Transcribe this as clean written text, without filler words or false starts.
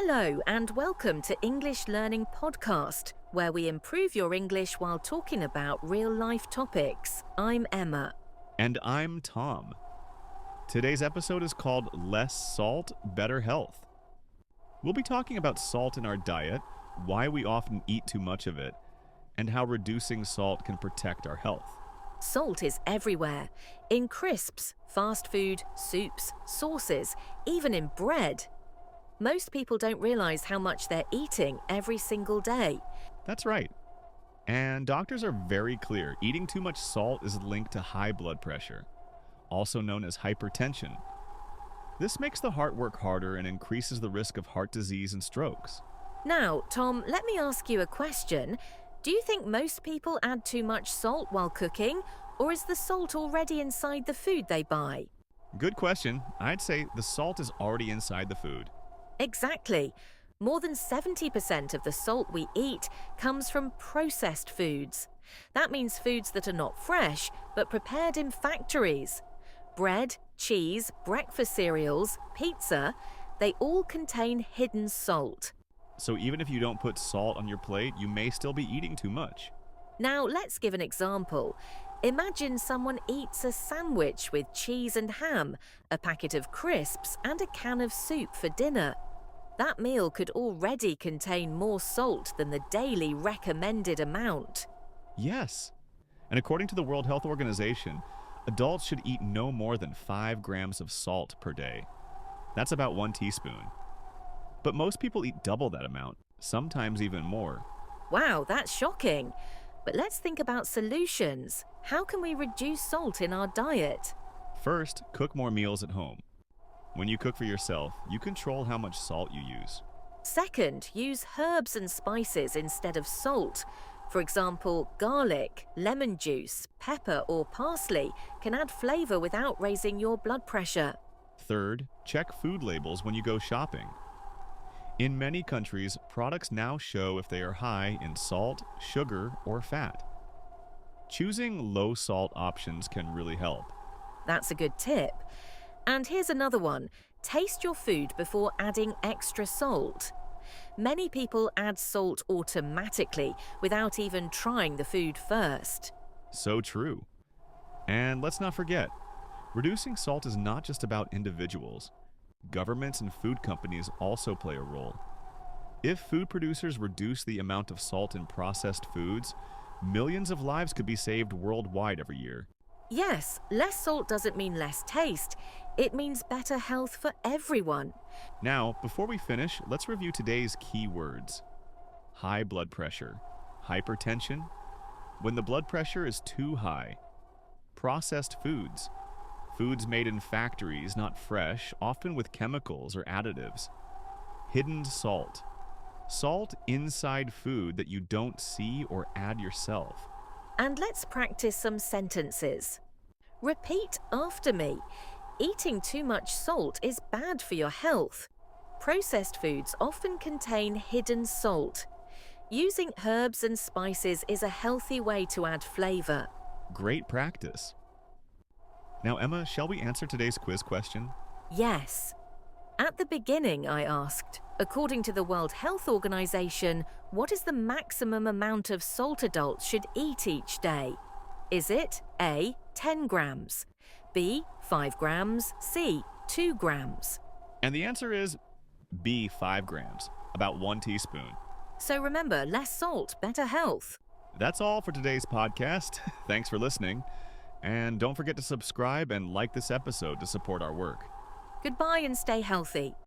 Hello and welcome to English Learning Podcast, where we improve your English while talking about real-life topics. I'm Emma. And I'm Tom. Today's episode is called Less Salt, Better Health. We'll be talking about salt in our diet, why we often eat too much of it, and how reducing salt can protect our health. Salt is everywhere. In crisps, fast food, soups, sauces, even in bread. Most people don't realize how much they're eating every single day. That's right. And doctors are very clear. Eating too much salt is linked to high blood pressure, also known as hypertension. This makes the heart work harder and increases the risk of heart disease and strokes. Now, Tom, let me ask you a question. Do you think most people add too much salt while cooking, or is the salt already inside the food they buy? Good question. I'd say the salt is already inside the food. Exactly. More than 70% of the salt we eat comes from processed foods. That means foods that are not fresh, but prepared in factories. Bread, cheese, breakfast cereals, pizza, they all contain hidden salt. So even if you don't put salt on your plate, you may still be eating too much. Now, let's give an example. Imagine someone eats a sandwich with cheese and ham, a packet of crisps, and a can of soup for dinner. That meal could already contain more salt than the daily recommended amount. Yes. And according to the World Health Organization, adults should eat no more than 5 grams of salt per day. That's about 1 teaspoon. But most people eat double that amount, sometimes even more. Wow, that's shocking. But let's think about solutions. How can we reduce salt in our diet? First, cook more meals at home. When you cook for yourself, you control how much salt you use. Second, use herbs and spices instead of salt. For example, garlic, lemon juice, pepper, or parsley can add flavor without raising your blood pressure. Third, check food labels when you go shopping. In many countries, products now show if they are high in salt, sugar, or fat. Choosing low-salt options can really help. That's a good tip. And here's another one. Taste your food before adding extra salt. Many people add salt automatically without even trying the food first. So true. And let's not forget, reducing salt is not just about individuals. Governments and food companies also play a role. If food producers reduce the amount of salt in processed foods, millions of lives could be saved worldwide every year. Yes, less salt doesn't mean less taste. It means better health for everyone. Now, before we finish, let's review today's key words. High blood pressure, hypertension, when the blood pressure is too high. Processed foods, foods made in factories, not fresh, often with chemicals or additives. Hidden salt, salt inside food that you don't see or add yourself. And let's practice some sentences. Repeat after me. Eating too much salt is bad for your health. Processed foods often contain hidden salt. Using herbs and spices is a healthy way to add flavor. Great practice. Now, Emma, shall we answer today's quiz question? Yes. At the beginning, I asked, according to the World Health Organization, what is the maximum amount of salt adults should eat each day? Is it A, 10 grams, B, 5 grams, C, 2 grams? And the answer is B, 5 grams, about 1 teaspoon. So remember, less salt, better health. That's all for today's podcast. Thanks for listening. And don't forget to subscribe and like this episode to support our work. Goodbye and stay healthy.